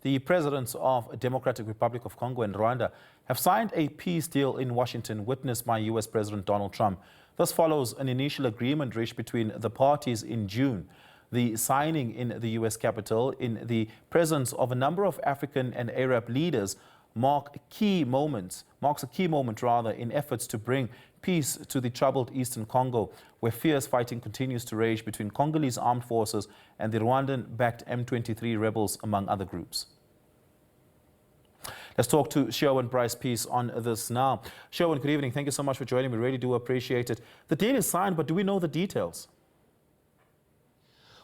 The presidents of Democratic Republic of Congo and Rwanda have signed a peace deal in Washington, witnessed by U.S. President Donald Trump. This follows an initial agreement reached between the parties in June. The signing in the U.S. Capitol, in the presence of a number of African and Arab leaders, marks a key moment in efforts to bring peace to the troubled eastern Congo, where fierce fighting continues to rage between Congolese armed forces and the Rwandan-backed M23 rebels, among other groups. Let's talk to Sherwin Bryce Peace on this now. Sherwin, good evening. Thank you so much for joining. We really do appreciate it. The deal is signed, but do we know the details?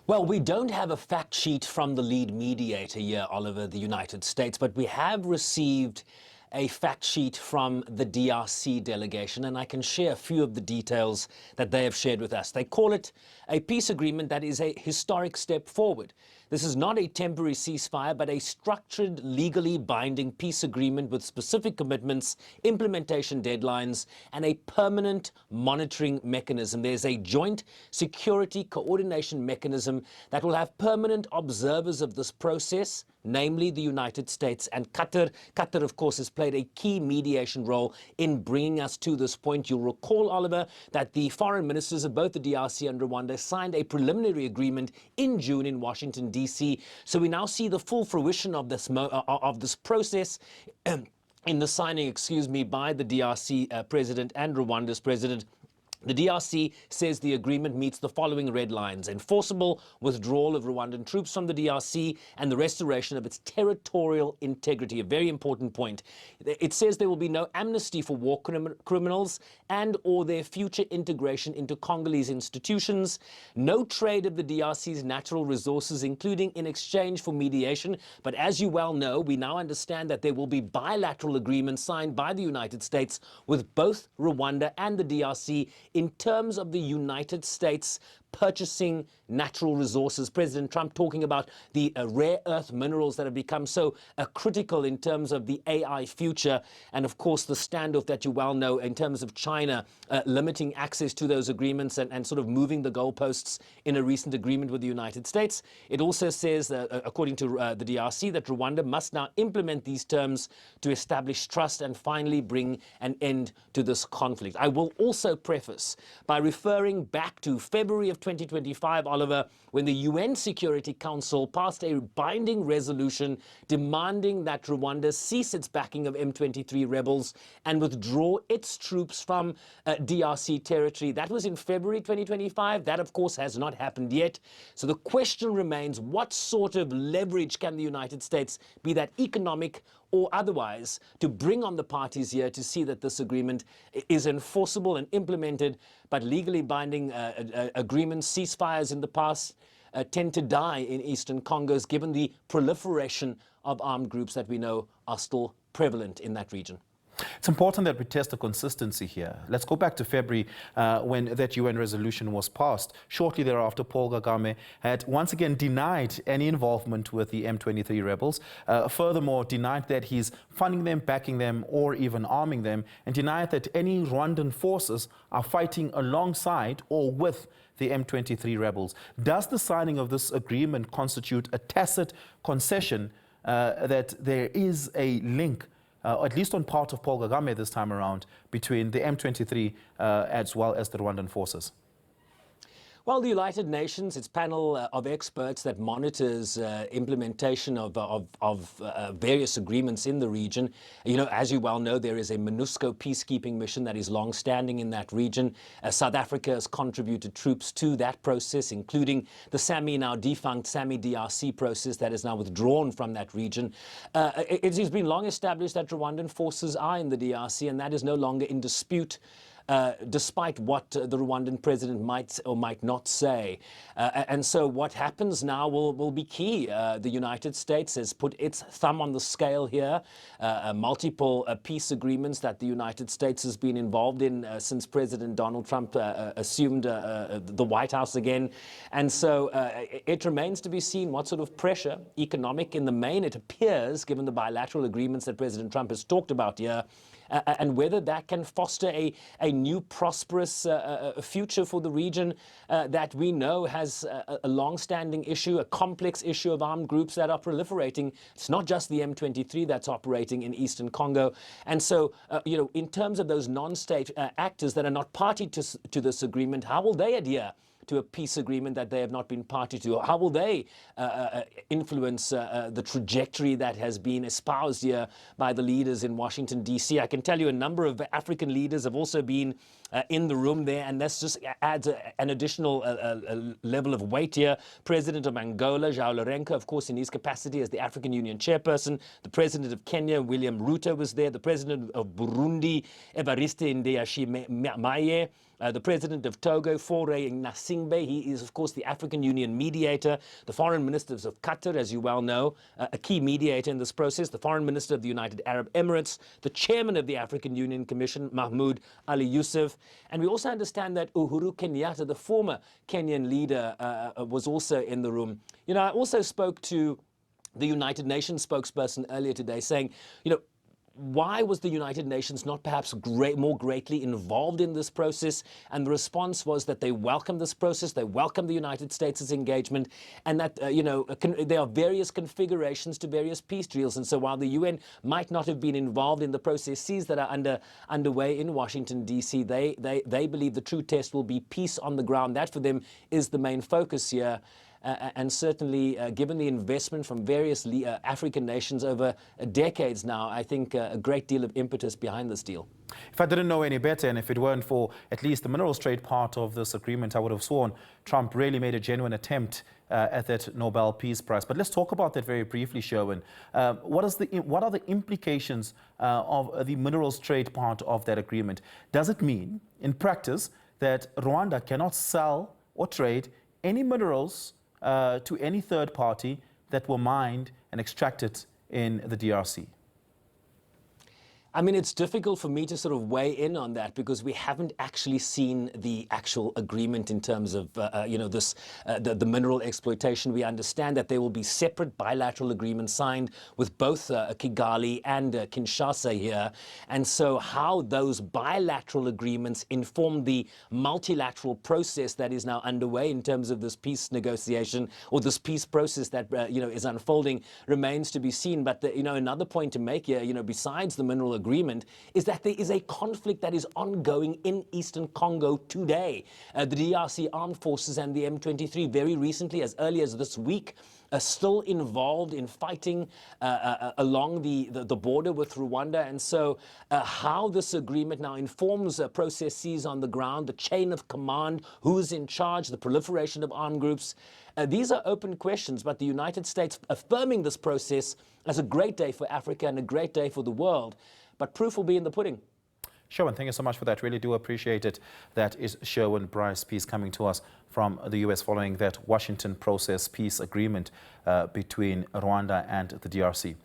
Well, we don't have a fact sheet from the lead mediator here, Oliver, the United States, but we have received a fact sheet from the DRC delegation, and I can share a few of the details that they have shared with us. They call it a peace agreement that is a historic step forward. This is not a temporary ceasefire, but a structured, legally binding peace agreement with specific commitments, implementation deadlines, and a permanent monitoring mechanism. There's a joint security coordination mechanism that will have permanent observers of this process, namely the United States and Qatar. Qatar, of course, has played a key mediation role in bringing us to this point. You'll recall, Oliver, that the foreign ministers of both the DRC and Rwanda signed a preliminary agreement in June in Washington, D.C. So we now see the full fruition of this process in the signing, by the DRC president and Rwanda's president. The DRC says the agreement meets the following red lines: enforceable withdrawal of Rwandan troops from the DRC and the restoration of its territorial integrity. A very important point. It says there will be no amnesty for war criminals and or their future integration into Congolese institutions, no trade of the DRC's natural resources, including in exchange for mediation. But as you well know, we now understand that there will be bilateral agreements signed by the United States with both Rwanda and the DRC in terms of the United States purchasing natural resources. President Trump talking about the rare earth minerals that have become so critical in terms of the AI future, and of course the standoff that you well know in terms of China limiting access to those agreements and sort of moving the goalposts in a recent agreement with the United States. It also says, according to the DRC, that Rwanda must now implement these terms to establish trust and finally bring an end to this conflict. I will also preface by referring back to February of 2025, Oliver, when the UN Security Council passed a binding resolution demanding that Rwanda cease its backing of M23 rebels and withdraw its troops from DRC territory. That was in February 2025. That, of course, has not happened yet. So the question remains, what sort of leverage can the United States, be that economic or otherwise, to bring on the parties here to see that this agreement is enforceable and implemented? But legally binding agreements, ceasefires in the past, tend to die in eastern Congos, given the proliferation of armed groups that we know are still prevalent in that region. It's important that we test the consistency here. Let's go back to February when that UN resolution was passed. Shortly thereafter, Paul Kagame had once again denied any involvement with the M23 rebels, furthermore denied that he's funding them, backing them, or even arming them, and denied that any Rwandan forces are fighting alongside or with the M23 rebels. Does the signing of this agreement constitute a tacit concession that there is a link, at least on part of Paul Kagame this time around, between the M23 as well as the Rwandan forces? Well, the United Nations, its panel of experts that monitors implementation of various agreements in the region, as you well know, there is a MONUSCO peacekeeping mission that is long-standing in that region. South Africa has contributed troops to that process, including the SAMI, now defunct SAMI DRC process that is now withdrawn from that region. It has been long established that Rwandan forces are in the DRC, and that is no longer in dispute, despite what the Rwandan president might or might not say. And so what happens now will be key. The United States has put its thumb on the scale here. Multiple peace agreements that the United States has been involved in since President Donald Trump assumed the White House again. And so it remains to be seen what sort of pressure, economic in the main, it appears, given the bilateral agreements that President Trump has talked about here, and whether that can foster a new prosperous future for the region that we know has a long-standing issue, a complex issue of armed groups that are proliferating. It's not just the M23 that's operating in eastern Congo. And so, in terms of those non-state actors that are not party to this agreement, how will they adhere to a peace agreement that they have not been party to? How will they influence the trajectory that has been espoused here by the leaders in Washington, D.C.? I can tell you a number of African leaders have also been in the room there, and this just adds an additional level of weight here. President of Angola, João Lourenço, of course, in his capacity as the African Union chairperson. The president of Kenya, William Ruto, was there. The president of Burundi, Evariste Ndayishimiye. The president of Togo, Faure Gnassingbé, he is, of course, the African Union mediator. The foreign ministers of Qatar, as you well know, a key mediator in this process. The foreign minister of the United Arab Emirates, the chairman of the African Union Commission, Mahmoud Ali Yusuf. And we also understand that Uhuru Kenyatta, the former Kenyan leader, was also in the room. I also spoke to the United Nations spokesperson earlier today saying, why was the United Nations not perhaps more greatly involved in this process? And the response was that they welcome this process, they welcome the United States' engagement, and that, there are various configurations to various peace deals. And so while the UN might not have been involved in the processes that are underway in Washington, D.C., they believe the true test will be peace on the ground. That, for them, is the main focus here. And certainly, given the investment from various African nations over decades now, I think a great deal of impetus behind this deal. If I didn't know any better, and if it weren't for at least the minerals trade part of this agreement, I would have sworn Trump really made a genuine attempt at that Nobel Peace Prize. But let's talk about that very briefly, Sherwin. What are the implications of the minerals trade part of that agreement? Does it mean, in practice, that Rwanda cannot sell or trade any minerals to any third party that were mined and extracted in the DRC? I mean, it's difficult for me to sort of weigh in on that because we haven't actually seen the actual agreement in terms of, the mineral exploitation. We understand that there will be separate bilateral agreements signed with both Kigali and Kinshasa here. And so how those bilateral agreements inform the multilateral process that is now underway in terms of this peace negotiation or this peace process that, is unfolding remains to be seen. But, another point to make here, besides the mineral agreement is that there is a conflict that is ongoing in eastern Congo today. The DRC armed forces and the M23 very recently, as early as this week, are still involved in fighting along the border with Rwanda. And so how this agreement now informs processes on the ground, the chain of command, who's in charge, the proliferation of armed groups, these are open questions, but the United States affirming this process as a great day for Africa and a great day for the world. But proof will be in the pudding. Sherwin, thank you so much for that. Really do appreciate it. That is Sherwin Bryce Peace coming to us from the U.S. following that Washington process peace agreement between Rwanda and the DRC.